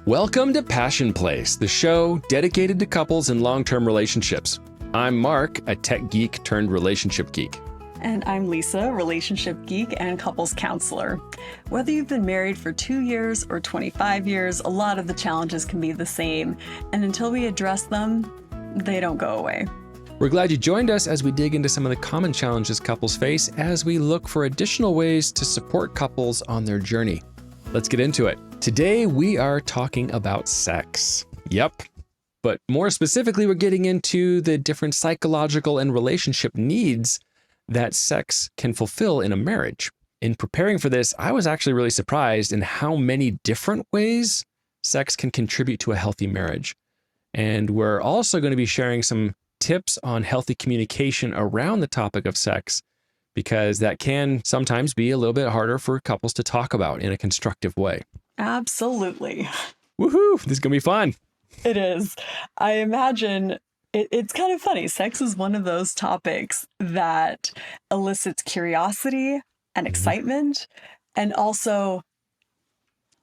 Welcome to Passion Place, the show dedicated to couples in long-term relationships. I'm Mark, a tech geek turned relationship geek. And I'm Lisa, relationship geek and couples counselor. Whether you've been married for 2 years or 25 years, a lot of the challenges can be the same. And until we address them, they don't go away. We're glad you joined us as we dig into some of the common challenges couples face as we look for additional ways to support couples on their journey. Let's get into it. Today, we are talking about sex. Yep. But more specifically, we're getting into the different psychological and relationship needs that sex can fulfill in a marriage. In preparing for this, I was actually really surprised in how many different ways sex can contribute to a healthy marriage. And we're also going to be sharing some tips on healthy communication around the topic of sex, because that can sometimes be a little bit harder for couples to talk about in a constructive way. Absolutely. Woohoo! This is going to be fun. It is. I imagine it's kind of funny. Sex is one of those topics that elicits curiosity and excitement, and also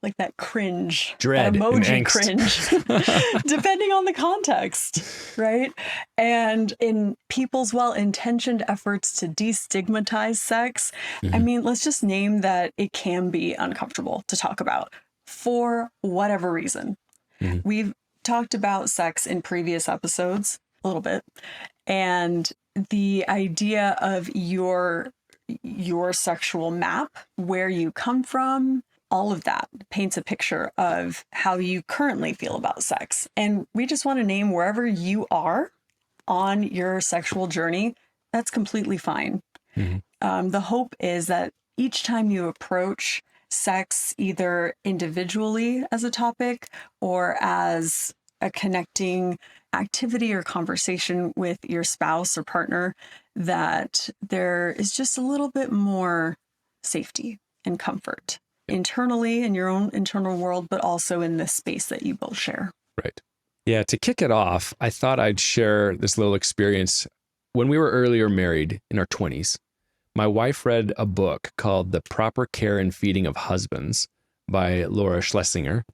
like that cringe, dread, that emoji and angst. cringe, depending on the context, right? And in people's well-intentioned efforts to destigmatize sex, I mean, let's just name that it can be uncomfortable to talk about for whatever reason. We've talked about sex in previous episodes a little bit, and the idea of your sexual map, where you come from, all of that paints a picture of how you currently feel about sex. And we just want to name wherever you are on your sexual journey, that's completely fine. The hope is that each time you approach sex, either individually as a topic or as a connecting activity or conversation with your spouse or partner, that there is just a little bit more safety and comfort internally in your own internal world, but also in this space that you both share. Right. Yeah. To kick it off, I thought I'd share this little experience. When we were earlier married in our 20s, my wife read a book called The Proper Care and Feeding of Husbands by Laura Schlesinger.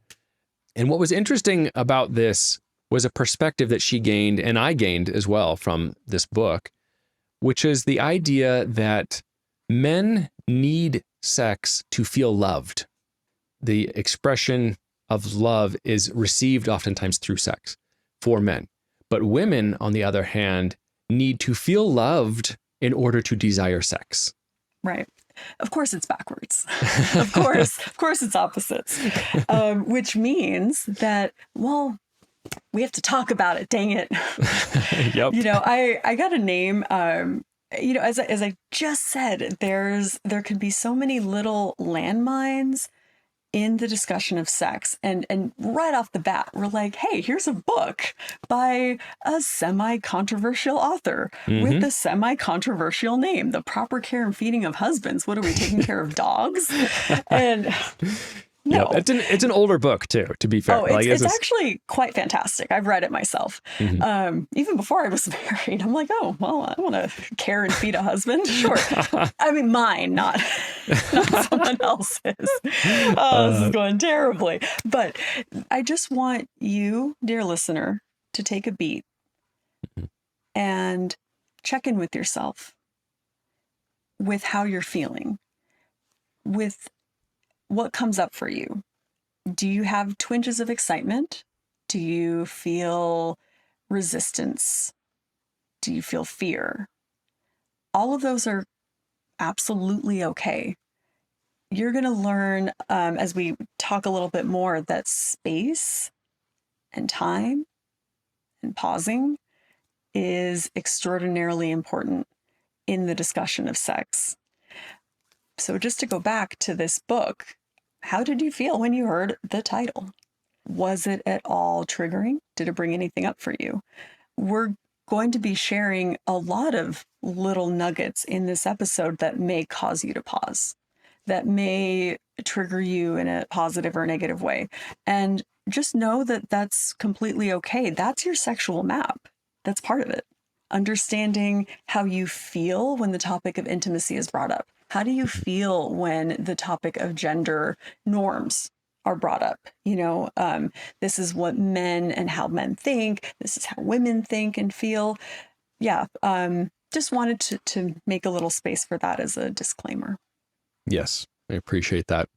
And what was interesting about this was a perspective that she gained, and I gained as well from this book, which is the idea that men need sex to feel loved. The expression of love is received oftentimes through sex for men. But women, on the other hand, need to feel loved in order to desire sex. Right. Of course it's backwards. Of course it's opposites. Which means that, well, we have to talk about it, dang it. Yep. You know, I got a name, you know, as I just said, there can be so many little landmines in the discussion of sex. And right off the bat, we're like, hey, here's a book by a semi-controversial author with a semi-controversial name, The Proper Care and Feeding of Husbands. What are we, taking care of dogs? And no. Yep. It's an older book too, to be fair. Oh, it's actually quite fantastic. I've read it myself. Even before I was married, I'm like, oh, well, I want to care and feed a husband. Sure. I mean, mine, not someone else's. This is going terribly. But I just want you, dear listener, to take a beat and check in with yourself, with how you're feeling, with what comes up for you. Do you have twinges of excitement? Do you feel resistance? Do you feel fear? All of those are absolutely okay. You're going to learn, as we talk a little bit more, that space and time and pausing is extraordinarily important in the discussion of sex. So just to go back to this book, how did you feel when you heard the title? Was it at all triggering? Did it bring anything up for you? We're going to be sharing a lot of little nuggets in this episode that may cause you to pause, that may trigger you in a positive or negative way. And just know that that's completely okay. That's your sexual map. That's part of it. Understanding how you feel when the topic of intimacy is brought up. How do you feel when the topic of gender norms are brought up. This is what men and how men think. This is how women think and feel. Yeah. Just wanted to make a little space for that as a disclaimer. Yes, I appreciate that.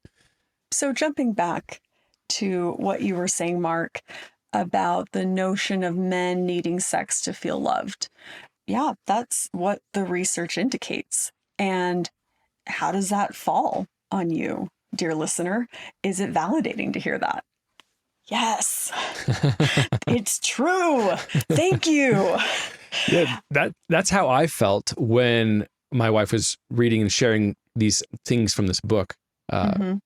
So jumping back to what you were saying, Mark, about the notion of men needing sex to feel loved. Yeah, that's what the research indicates. And how does that fall on you, dear listener? Is it validating to hear that? Yes, it's true. Thank you. Yeah, that's how I felt when my wife was reading and sharing these things from this book in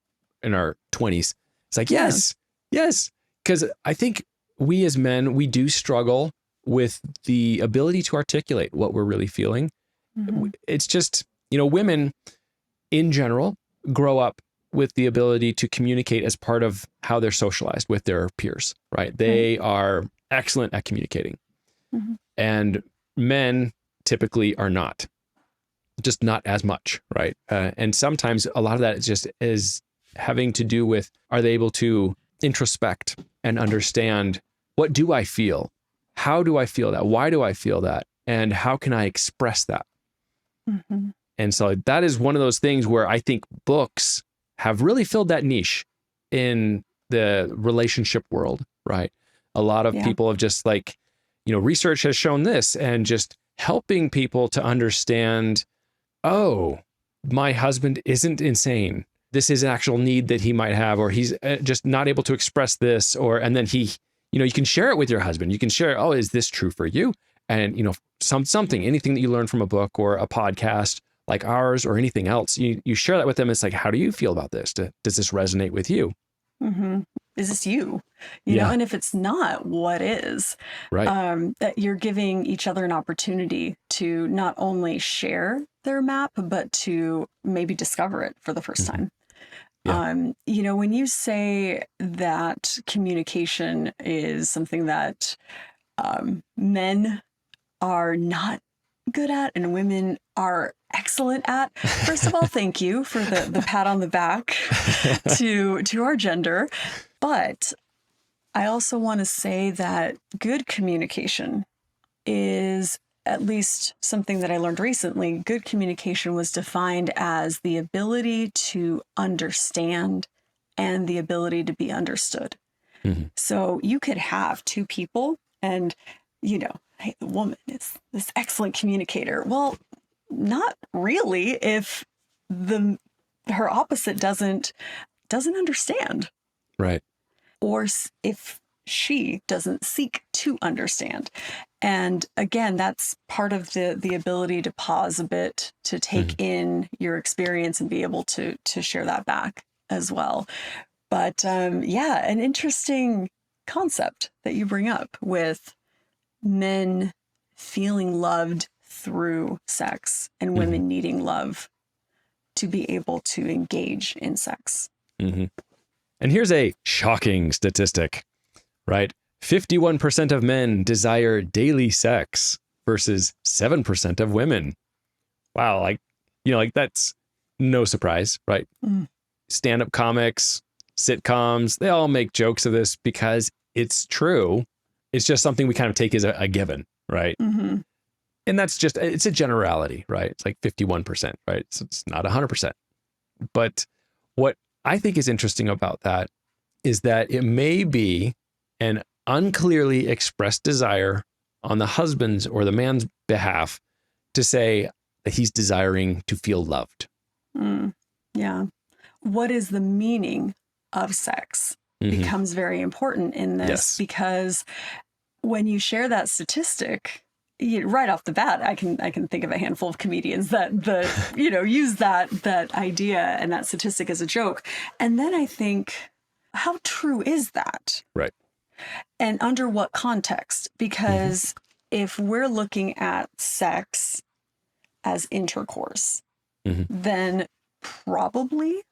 our 20s. It's like, yes, because I think we as men, we do struggle with the ability to articulate what we're really feeling. It's just, women in general grow up with the ability to communicate as part of how they're socialized with their peers, right? They are excellent at communicating. And men typically are not, just not as much, right? And sometimes a lot of that is having to do with, are they able to introspect and understand, what do I feel? How do I feel that? Why do I feel that? And how can I express that? And so that is one of those things where I think books have really filled that niche in the relationship world, right? A lot of people have just research has shown this, and just helping people to understand, oh, my husband isn't insane. This is an actual need that he might have, or he's just not able to express this, and then you can share it with your husband. You can share, oh, is this true for you? And, anything that you learn from a book or a podcast like ours or anything else, you share that with them. It's like, how do you feel about this? Does this resonate with you? Is this you? You know, and if it's not, what is? Right. That you're giving each other an opportunity to not only share their map, but to maybe discover it for the first time. Yeah. When you say that communication is something that men are not good at and women are excellent at, first of all, thank you for the pat on the back to our gender. But I also want to say that good communication is, at least something that I learned recently, good communication was defined as the ability to understand and the ability to be understood. So you could have two people and, hey, the woman is this excellent communicator. Well, not really if her opposite doesn't understand. Right. Or if she doesn't seek to understand. And again, that's part of the ability to pause a bit, to take in your experience and be able to share that back as well. But an interesting concept that you bring up with men feeling loved through sex and women needing love to be able to engage in sex. And here's a shocking statistic, right? 51% of men desire daily sex versus 7% of women. Wow. That's no surprise, right? Stand-up comics, sitcoms, they all make jokes of this because it's true. It's just something we kind of take as a given, right? And that's it's a generality, right? It's like 51%, right? So it's not 100%. But what I think is interesting about that is that it may be an unclearly expressed desire on the husband's or the man's behalf to say that he's desiring to feel loved. Yeah. What is the meaning of sex becomes very important in this, because when you share that statistic, right off the bat, I can think of a handful of comedians that use that idea and that statistic as a joke. And then I think, how true is that? Right. And under what context? Because if we're looking at sex as intercourse, then probably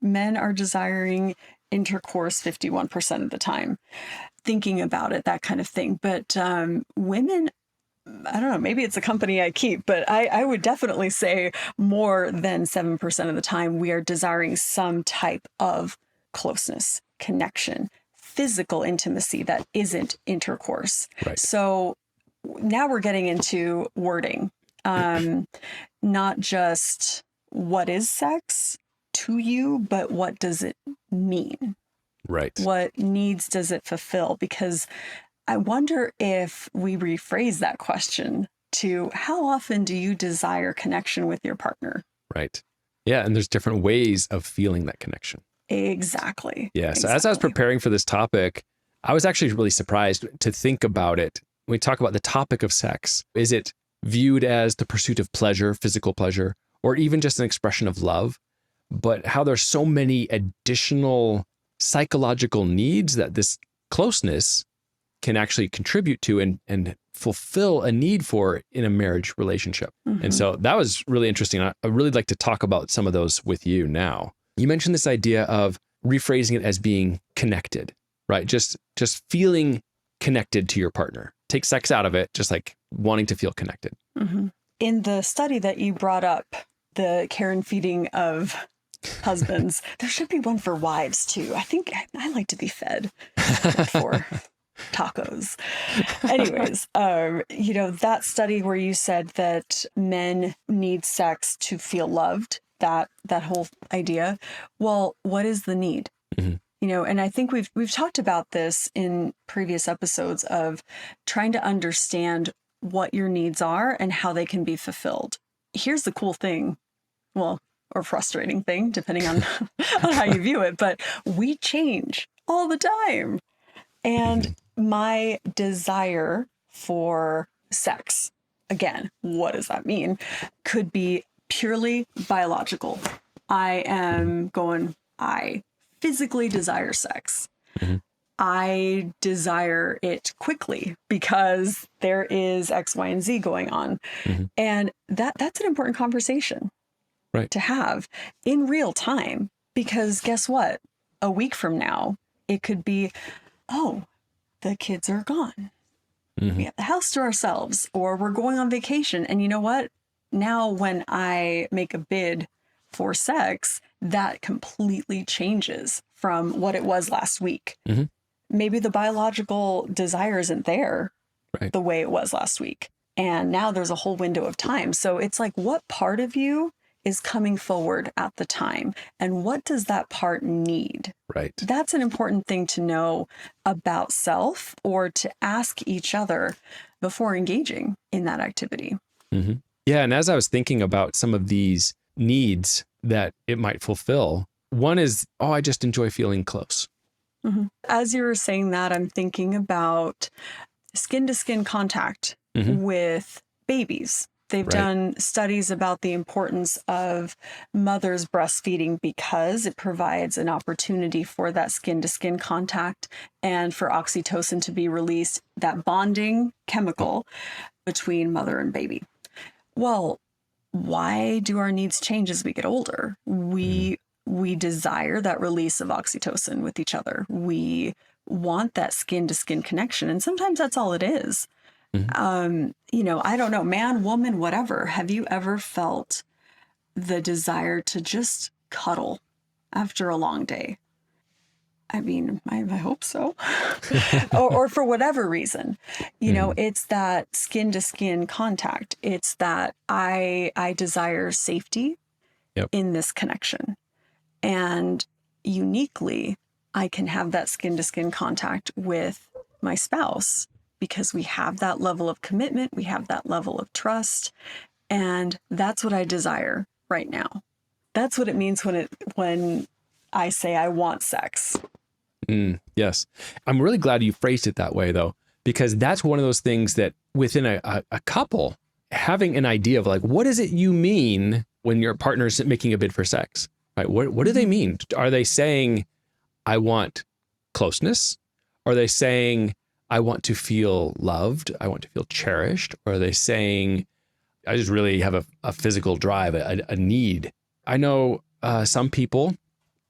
men are desiring intercourse 51% of the time, thinking about it, that kind of thing. But women I don't know, maybe it's a company I keep, but I would definitely say more than 7% of the time we are desiring some type of closeness, connection, physical intimacy that isn't intercourse. Right. So now we're getting into wording, not just what is sex to you, but what does it mean? Right. What needs does it fulfill? Because I wonder if we rephrase that question to how often do you desire connection with your partner? Right. Yeah. And there's different ways of feeling that connection. Exactly. Yeah. So as I was preparing for this topic, I was actually really surprised to think about it. When we talk about the topic of sex, is it viewed as the pursuit of pleasure, physical pleasure, or even just an expression of love? But how there's so many additional psychological needs that this closeness can actually contribute to and fulfill a need for in a marriage relationship. Mm-hmm. And so that was really interesting. I really like to talk about some of those with you now. You mentioned this idea of rephrasing it as being connected, right? Just feeling connected to your partner. Take sex out of it, just like wanting to feel connected. Mm-hmm. In the study that you brought up, the care and feeding of husbands, there should be one for wives too. I think I like to be fed for tacos. Anyways, that study where you said that men need sex to feel loved, that whole idea. Well, what is the need? Mm-hmm. And I think we've talked about this in previous episodes of trying to understand what your needs are and how they can be fulfilled. Here's the cool thing. Well, or frustrating thing, depending on how you view it, but we change all the time. And my desire for sex, again, what does that mean? Could be purely biological. I physically desire sex. Mm-hmm. I desire it quickly because there is X, Y, and Z going on. Mm-hmm. And that's an important conversation to have in real time, because guess what? A week from now, it could be, oh, the kids are gone. Mm-hmm. We have the house to ourselves, or we're going on vacation. And you know what? Now, when I make a bid for sex, that completely changes from what it was last week. Mm-hmm. Maybe the biological desire isn't there the way it was last week. And now there's a whole window of time. So it's like, what part of you is coming forward at the time? And what does that part need? Right. That's an important thing to know about self, or to ask each other before engaging in that activity. Mm-hmm. Yeah. And as I was thinking about some of these needs that it might fulfill, one is, I just enjoy feeling close. Mm-hmm. As you were saying that, I'm thinking about skin to skin contact with babies. They've done studies about the importance of mothers breastfeeding because it provides an opportunity for that skin to skin contact and for oxytocin to be released, that bonding chemical between mother and baby. Well, why do our needs change as we get older? We desire that release of oxytocin with each other. We want that skin to skin connection. And sometimes that's all it is. I don't know, man, woman, whatever. Have you ever felt the desire to just cuddle after a long day? I mean, I hope so. or for whatever reason, it's that skin to skin contact. It's that I desire safety in this connection. And uniquely, I can have that skin to skin contact with my spouse because we have that level of commitment. We have that level of trust. And that's what I desire right now. That's what it means when I say I want sex. Yes. I'm really glad you phrased it that way, though, because that's one of those things that within a couple, having an idea of like, what does it you mean when your partner's making a bid for sex? Right? What do they mean? Are they saying, I want closeness? Are they saying, I want to feel loved? I want to feel cherished? Or are they saying, I just really have a physical drive, a need? I know some people,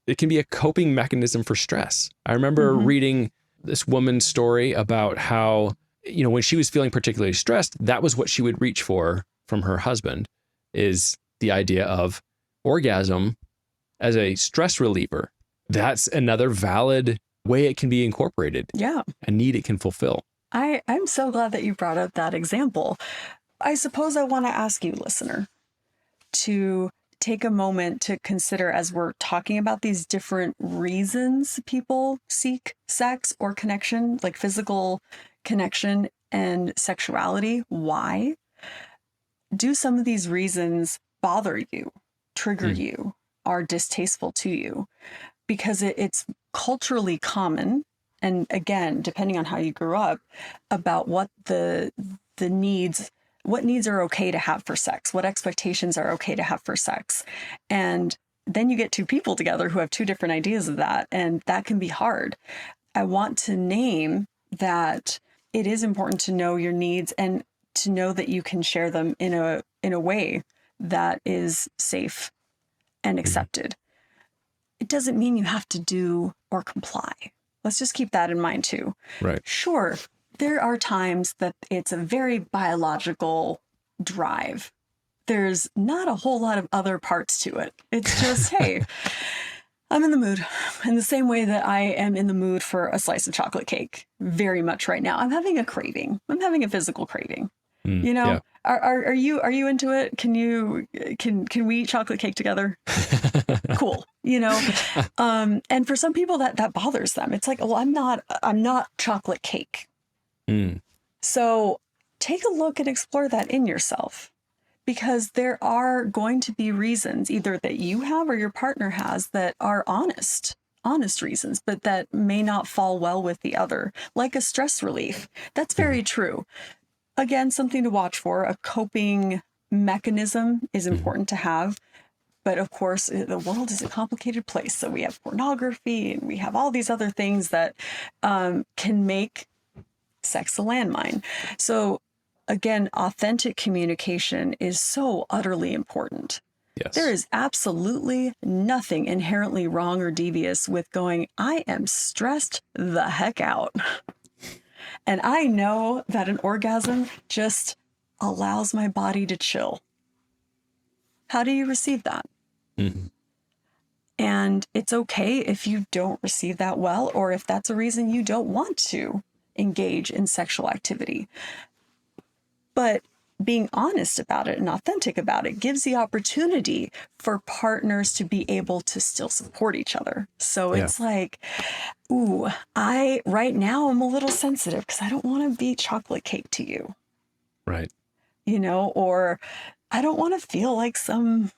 it can be a coping mechanism for stress. I remember reading this woman's story about how when she was feeling particularly stressed, that was what she would reach for from her husband, is the idea of orgasm as a stress reliever. That's another valid way it can be incorporated. Yeah. A need it can fulfill. I'm so glad that you brought up that example. I suppose I want to ask you, listener, to take a moment to consider, as we're talking about these different reasons people seek sex or connection, like physical connection and sexuality. Why? Do some of these reasons bother you, trigger you, are distasteful to you? Because it's culturally common, and again, depending on how you grew up, about what the needs, what needs are okay to have for sex, what expectations are okay to have for sex. And then you get two people together who have two different ideas of that, and that can be hard. I want to name that it is important to know your needs and to know that you can share them in a way that is safe and accepted. It doesn't mean you have to do or comply. Let's just keep that in mind too. Right. Sure, there are times that it's a very biological drive. There's not a whole lot of other parts to it. It's just, hey, I'm in the mood. In the same way that I am in the mood for a slice of chocolate cake very much right now. I'm having a craving. I'm having a physical craving. Yeah. Are you into it? Can we eat chocolate cake together? Cool. And for some people that bothers them. It's like, well, I'm not chocolate cake. So take a look and explore that in yourself, because there are going to be reasons either that you have or your partner has that are honest reasons, but that may not fall well with the other, like a stress relief. That's very true. Again, something to watch for. A coping mechanism is important to have. But of course, the world is a complicated place. So we have pornography and we have all these other things that can make sex a landmine. So again, authentic communication is so utterly important. Yes. There is absolutely nothing inherently wrong or devious with going, I am stressed the heck out. And I know that an orgasm just allows my body to chill. How do you receive that? And it's okay if you don't receive that well, or if that's a reason you don't want to engage in sexual activity. But being honest about it and authentic about it gives the opportunity for partners to be able to still support each other. So it's like, ooh, right now I'm a little sensitive because I don't want to be chocolate cake to you. Right. Or I don't want to feel like some,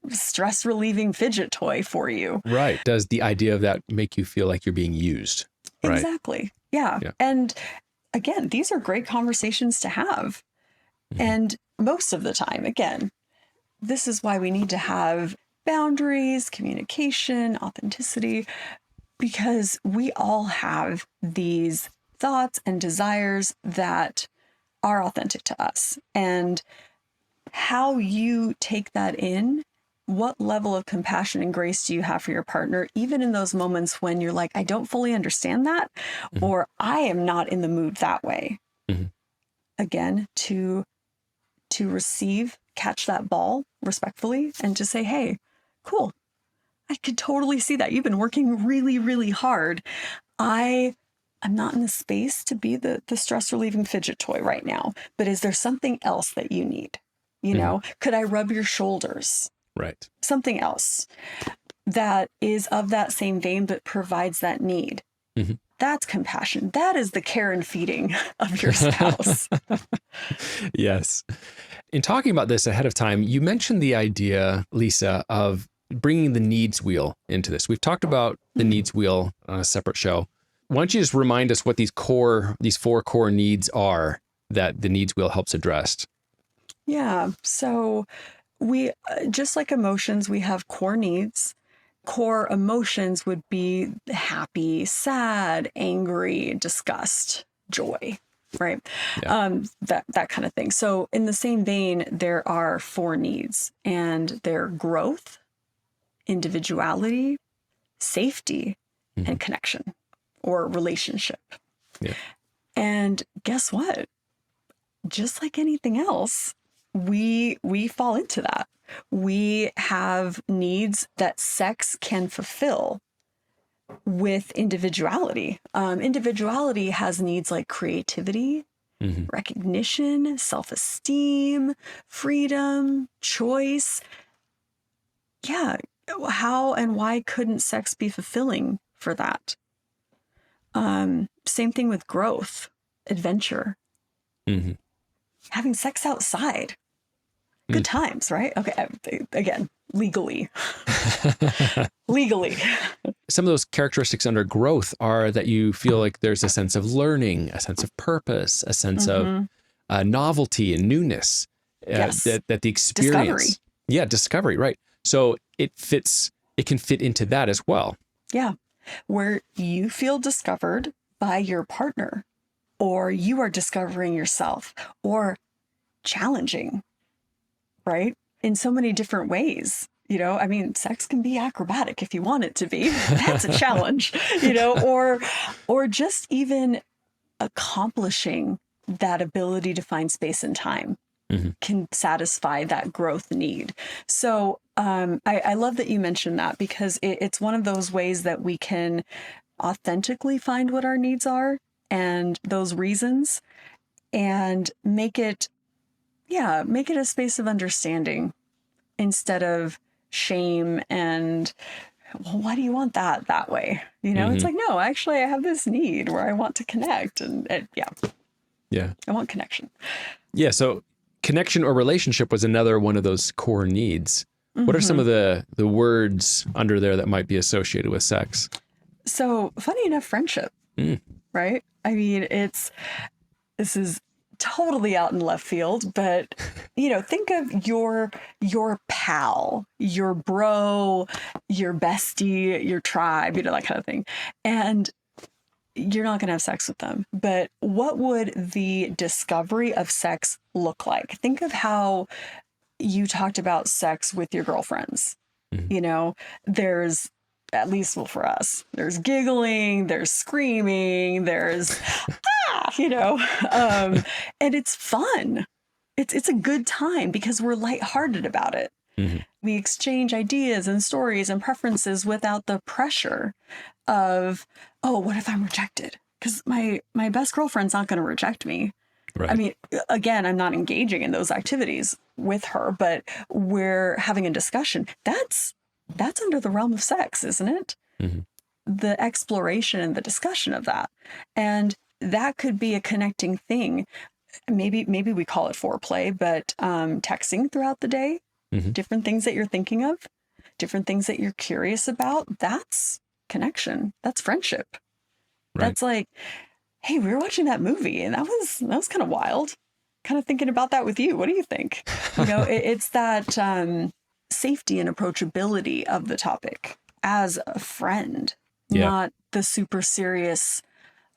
stress relieving fidget toy for you. Right. Does the idea of that make you feel like you're being used? Right. Exactly. Yeah. And again, these are great conversations to have. And most of the time, again, this is why we need to have boundaries, communication, authenticity, because we all have these thoughts and desires that are authentic to us. And how you take that in, what level of compassion and grace do you have for your partner, even in those moments when you're like, I don't fully understand that, or I am not in the mood that way. Again, to receive, catch that ball respectfully and to say, hey, cool, I could totally see that. You've been working really, really hard. I'm not in the space to be the stress relieving fidget toy right now, but is there something else that you need? Could I rub your shoulders? Right. Something else that is of that same vein, but provides that need. That's compassion. That is the care and feeding of your spouse. Yes. In talking about this ahead of time, you mentioned the idea, Lisa, of bringing the needs wheel into this. We've talked about the needs wheel on a separate show. Why don't you just remind us what these 4 core needs are that the needs wheel helps address? Yeah. So we, just like emotions, we have core needs. Core emotions would be happy, sad, angry, disgust, joy, right? That kind of thing. So in the same vein, there are 4 needs, and they're growth, individuality, safety, and connection or relationship. And guess what? Just like anything else, we fall into that. We have needs that sex can fulfill with individuality. Individuality has needs like creativity, Mm-hmm. recognition, self-esteem, freedom, choice. Yeah, how and why couldn't sex be fulfilling for that? Same thing with growth, adventure, Mm-hmm. having sex outside. Good times, right? Okay, again, legally. Legally. Some of those characteristics under growth are that you feel like there's a sense of learning, a sense of purpose, a sense of novelty and newness. Yes. That the experience, Discovery. Discovery, right? So it can fit into that as well. Yeah, where you feel discovered by your partner, or you are discovering yourself, or challenging, right? In so many different ways. I mean, sex can be acrobatic if you want it to be. That's a challenge, or just even accomplishing that ability to find space and time can satisfy that growth need. So I love that you mentioned that, because it's one of those ways that we can authentically find what our needs are and those reasons, and make it a space of understanding instead of shame and, well, why do you want that way? It's like, no, actually I have this need where I want to connect, and I want connection. Yeah. So connection or relationship was another one of those core needs. What are some of the words under there that might be associated with sex? So funny enough, friendship, right? I mean, this is totally out in left field, but think of your pal, your bro, your bestie, your tribe, that kind of thing. And you're not going to have sex with them. But what would the discovery of sex look like? Think of how you talked about sex with your girlfriends. There's, at least, well, for us, there's giggling, there's screaming, there's and it's fun. It's a good time because we're lighthearted about it. We exchange ideas and stories and preferences without the pressure of, oh, what if I'm rejected? Because my best girlfriend's not going to reject me. Right. I mean, again, I'm not engaging in those activities with her, but we're having a discussion. That's under the realm of sex, isn't it? The exploration and the discussion of that. And that could be a connecting thing. Maybe we call it foreplay, but texting throughout the day, different things that you're thinking of, different things that you're curious about. That's connection. That's friendship. Right. That's like, hey, we were watching that movie and that was kind of wild. Kind of thinking about that with you. What do you think? It's that safety and approachability of the topic as a friend, not the super serious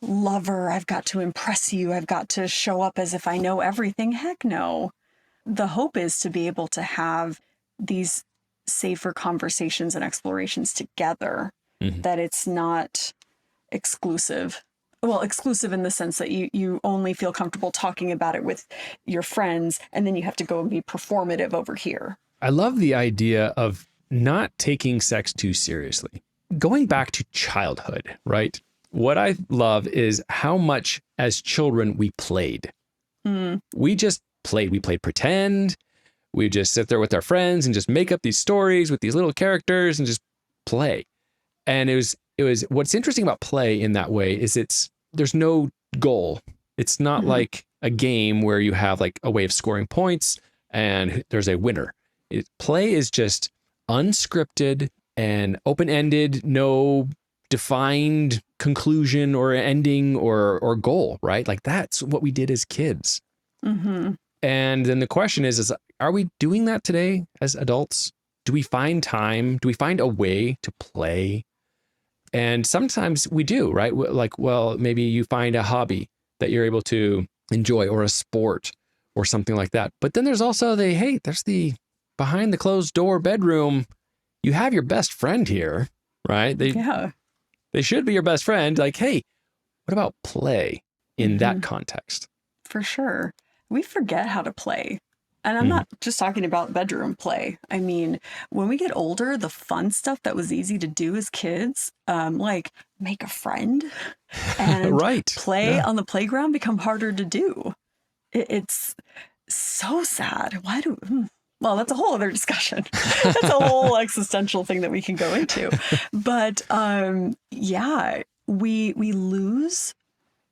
lover. I've got to impress you. I've got to show up as if I know everything. Heck no. The hope is to be able to have these safer conversations and explorations together, that it's not exclusive. Well, exclusive in the sense that you only feel comfortable talking about it with your friends, and then you have to go and be performative over here. I love the idea of not taking sex too seriously. Going back to childhood, right? What I love is how much as children we played. We just played. We played pretend. We just sit there with our friends and just make up these stories with these little characters and just play. And it was what's interesting about play in that way is there's no goal. It's not like a game where you have like a way of scoring points and there's a winner. Play is just unscripted and open-ended, no defined conclusion or ending or goal, right? Like that's what we did as kids. And then the question is are we doing that today as adults? Do we find time? Do we find a way to play? And sometimes we do, right? Like, well, maybe you find a hobby that you're able to enjoy, or a sport or something like that. But then there's also there's the behind the closed door bedroom. You have your best friend here, right? They should be your best friend. Like, hey, what about play? in that context. For sure. We forget how to play. And I'm Mhm. not just talking about bedroom play. I mean, when we get older, the fun stuff that was easy to do as kids, like make a friend and Right. play Yeah. on the playground, become harder to do. It's so sad. Well, that's a whole other discussion. That's a whole existential thing that we can go into. But yeah, we lose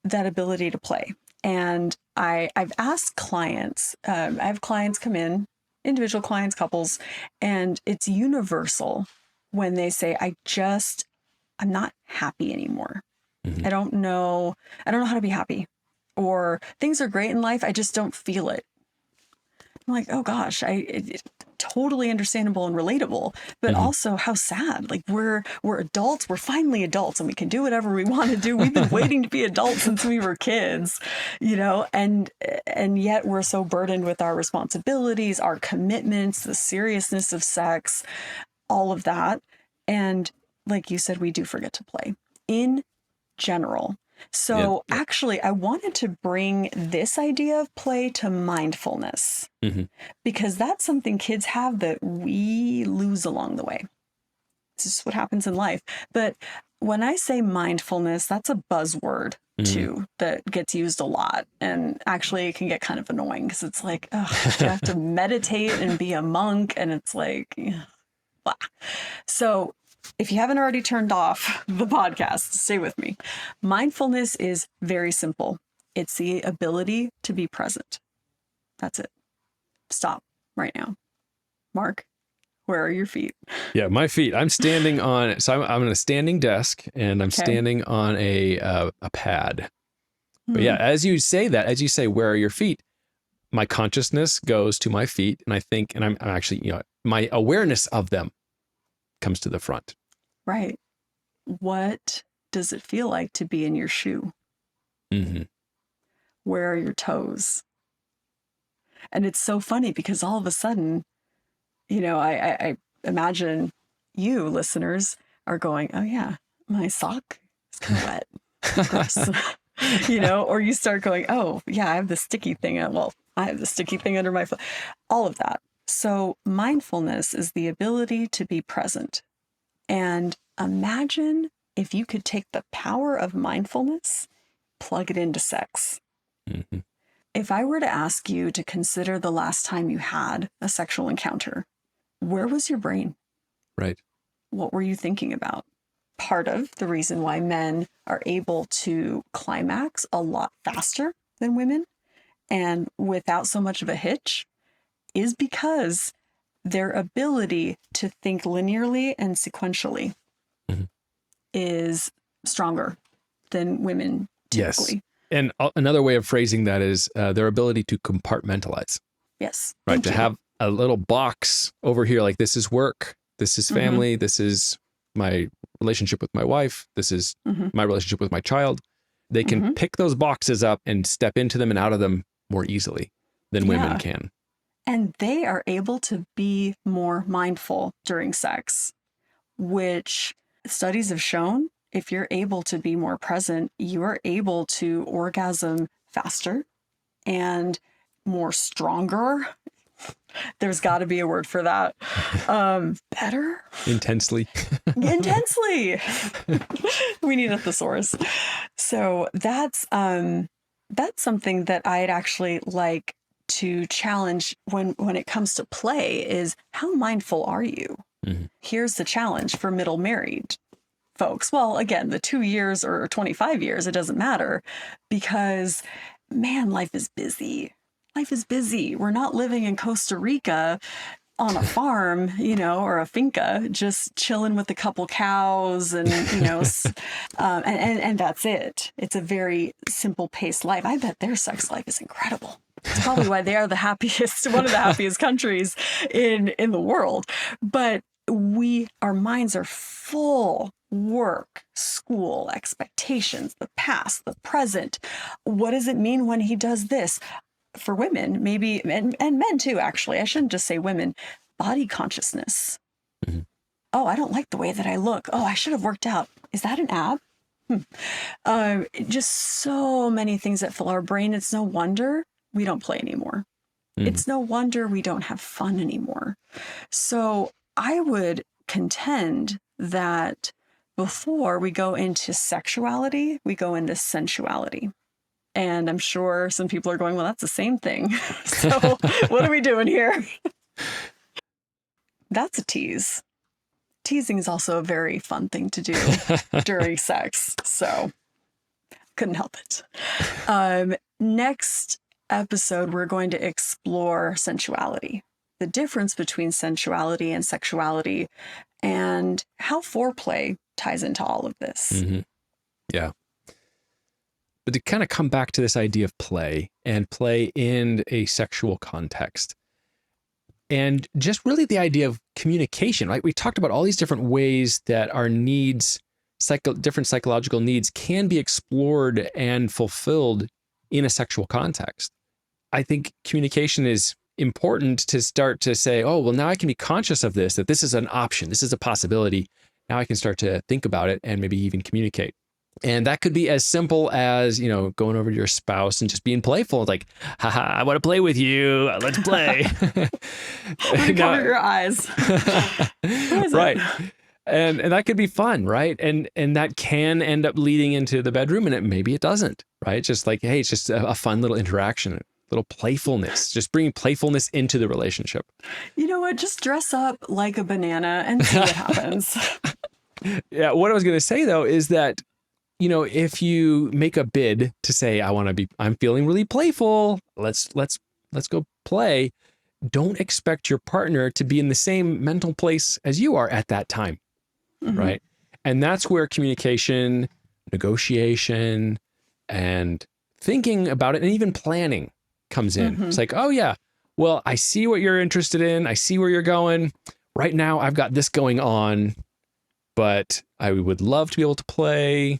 that ability to play. And I've asked clients, I have clients come in, individual clients, couples, and it's universal when they say, I'm not happy anymore. Mhm. I don't know how to be happy, or things are great in life. I just don't feel it. I'm like, oh gosh, it's totally understandable and relatable, but Mhm. also how sad. Like we're adults, we're finally adults, and we can do whatever we want to do. We've been waiting to be adults since we were kids, and yet we're so burdened with our responsibilities, our commitments, the seriousness of sex, all of that. And like you said, we do forget to play in general. Yep. So Yep. actually, I wanted to bring this idea of play to mindfulness, Mhm. because that's something kids have that we lose along the way. It's just what happens in life. But when I say mindfulness, that's a buzzword Mhm. too that gets used a lot, and actually it can get kind of annoying because it's like, oh, do I have to meditate and be a monk? And it's like, blah. So if you haven't already turned off the podcast, stay with me. Mindfulness is very simple. It's the ability to be present. That's it. Stop right now. Mark, where are your feet? Yeah, my feet. I'm standing on. So I'm in a standing desk, and I'm Okay. standing on a pad. But yeah, Hmm. as you say, where are your feet? My consciousness goes to my feet, and I think, and I'm actually, my awareness of them comes to the front. Right. What does it feel like to be in your shoe? Mm-hmm. Where are your toes? And it's so funny because all of a sudden, I imagine you listeners are going, oh yeah, my sock is kind of wet. Gross. Or you start going, oh yeah, I have the sticky thing. I have the sticky thing under my foot. All of that. So mindfulness is the ability to be present. And imagine if you could take the power of mindfulness, plug it into sex. Mm-hmm. If I were to ask you to consider the last time you had a sexual encounter, where was your brain? Right. What were you thinking about? Part of the reason why men are able to climax a lot faster than women and without so much of a hitch is because their ability to think linearly and sequentially Mm-hmm. is stronger than women Yes. typically. And another way of phrasing that is their ability to compartmentalize, Yes. right? Thank To you. have a little box over here, like this is work, this is Mm-hmm. family, this is my relationship with my wife, this is Mm-hmm. my relationship with my child. They can Mm-hmm. pick those boxes up and step into them and out of them more easily than women Yeah. can. And they are able to be more mindful during sex, which studies have shown if you're able to be more present, you are able to orgasm faster and more stronger. There's got to be a word for that. Better? Intensely. Intensely. We need a thesaurus. So that's something that I'd actually like to challenge when it comes to play is how mindful are you? Mm-hmm. Here's the challenge for middle married folks. Well, again, the 2 years or 25 years, it doesn't matter because man, life is busy. Life is busy. We're not living in Costa Rica on a farm, or a finca, just chilling with a couple cows and, and that's it. It's a very simple paced life. I bet their sex life is incredible. It's probably why they are the happiest, one of the happiest countries in the world. But our minds are full. Work, school, expectations, the past, the present. What does it mean when he does this? For women, maybe, and men too, actually. I shouldn't just say women. Body consciousness. Mm-hmm. Oh, I don't like the way that I look. Oh, I should have worked out. Is that an ab? Just so many things that fill our brain. It's no wonder we don't play anymore. It's no wonder we don't have fun anymore. So I would contend that before we go into sexuality, we go into sensuality. And I'm sure some people are going, well, that's the same thing. So what are we doing here? That's a tease. Teasing is also a very fun thing to do during sex. So couldn't help it. Next episode, we're going to explore sensuality, the difference between sensuality and sexuality, and how foreplay ties into all of this. Mm-hmm. Yeah. But to kind of come back to this idea of play and play in a sexual context, and just really the idea of communication, right? We talked about all these different ways that our needs, different psychological needs, can be explored and fulfilled in a sexual context. I think communication is important to start to say, oh, well, now I can be conscious of this, that this is an option, this is a possibility. Now I can start to think about it and maybe even communicate. And that could be as simple as, going over to your spouse and just being playful. Like, haha, I want to play with you. Let's play. Cover your eyes. Right. And that could be fun, right? And that can end up leading into the bedroom, and maybe it doesn't, right? Just like, hey, it's just a fun little interaction, a little playfulness, just bringing playfulness into the relationship. You know what? Just dress up like a banana and see what happens. Yeah. What I was going to say, though, is that, if you make a bid to say, I'm feeling really playful, let's go play, don't expect your partner to be in the same mental place as you are at that time. Mm-hmm. Right. And that's where communication, negotiation, and thinking about it, and even planning comes in. Mm-hmm. It's like, oh yeah, well, I see what you're interested in. I see where you're going. Right now, I've got this going on, but I would love to be able to play,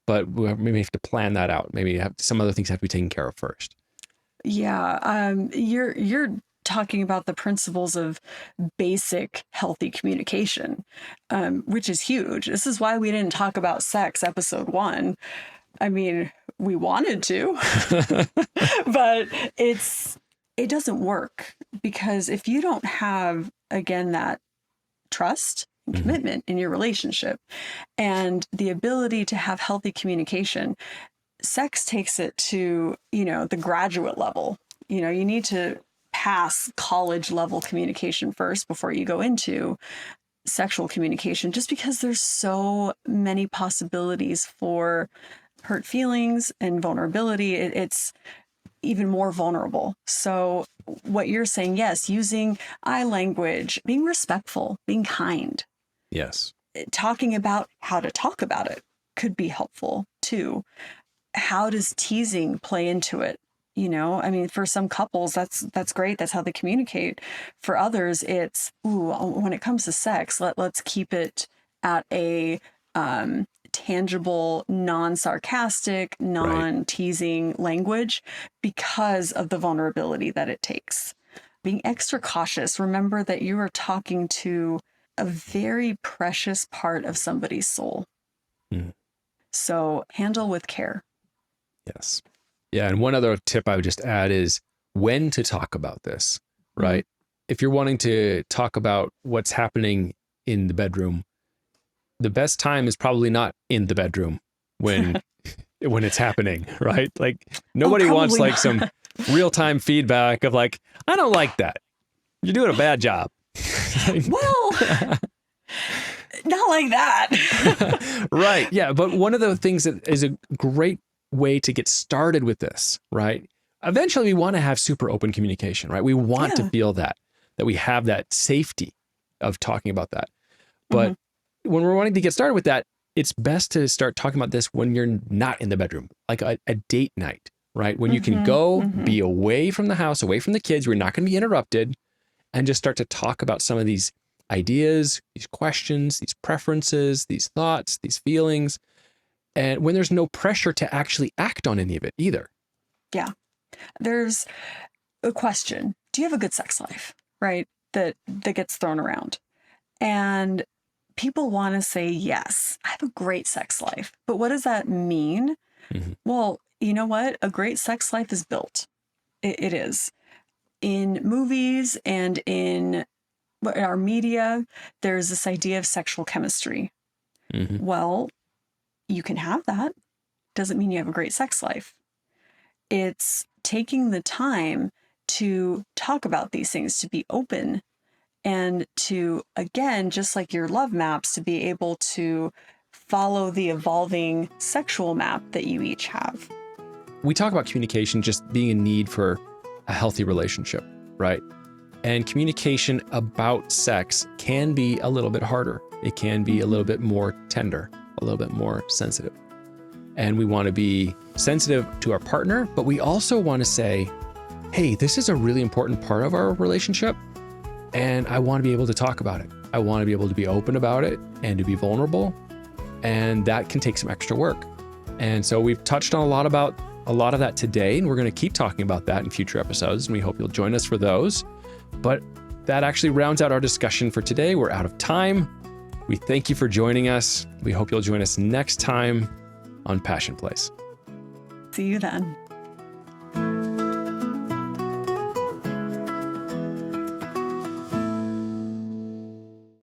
but we maybe have to plan that out. Maybe some other things have to be taken care of first. Yeah. You're talking about the principles of basic healthy communication, which is huge. This is why we didn't talk about sex episode 1. I mean, we wanted to, but it doesn't work, because if you don't have, again, that trust and commitment in your relationship and the ability to have healthy communication, sex takes it to, the graduate level. You need to pass college level communication first before you go into sexual communication, just because there's so many possibilities for hurt feelings and vulnerability. It's even more vulnerable. So what you're saying, yes, using eye language, being respectful, being kind. Yes. Talking about how to talk about it could be helpful too. How does teasing play into it? For some couples, that's great. That's how they communicate. For others, it's, when it comes to sex, let's keep it at a tangible, non-sarcastic, non-teasing language, because of the vulnerability that it takes. Being extra cautious. Remember that you are talking to a very precious part of somebody's soul. So handle with care. Yes. Yeah. And one other tip I would just add is when to talk about this, right? If you're wanting to talk about what's happening in the bedroom, the best time is probably not in the bedroom when it's happening, right? Like nobody wants like some real-time feedback of like, I don't like that. You're doing a bad job. Well, not like that. Right. Yeah. But one of the things that is a great way to get started with this, right? Eventually we want to have super open communication, right? We want to feel that we have that safety of talking about that. But when we're wanting to get started with that, it's best to start talking about this when you're not in the bedroom, like a date night, right? When you can go be away from the house, away from the kids, we're not going to be interrupted, and just start to talk about some of these ideas, these questions, these preferences, these thoughts, these feelings. And when there's no pressure to actually act on any of it either. Yeah. There's a question. Do you have a good sex life? Right? That gets thrown around. And people want to say, yes, I have a great sex life. But what does that mean? Mhm. Well, you know what? A great sex life is built. It is. In movies and in our media, there's this idea of sexual chemistry. Mhm. Well, you can have that. Doesn't mean you have a great sex life. It's taking the time to talk about these things, to be open, and to, again, just like your love maps, to be able to follow the evolving sexual map that you each have. We talk about communication just being a need for a healthy relationship, right? And communication about sex can be a little bit harder. It can be a little bit more tender, a little bit more sensitive. And we want to be sensitive to our partner, but we also want to say, hey, this is a really important part of our relationship, and I want to be able to talk about it. I want to be able to be open about it and to be vulnerable, and that can take some extra work. And so we've touched on a lot of that today, and we're going to keep talking about that in future episodes, and we hope you'll join us for those. But that actually rounds out our discussion for today. We're out of time. We thank you for joining us. We hope you'll join us next time on Passion Place. See you then.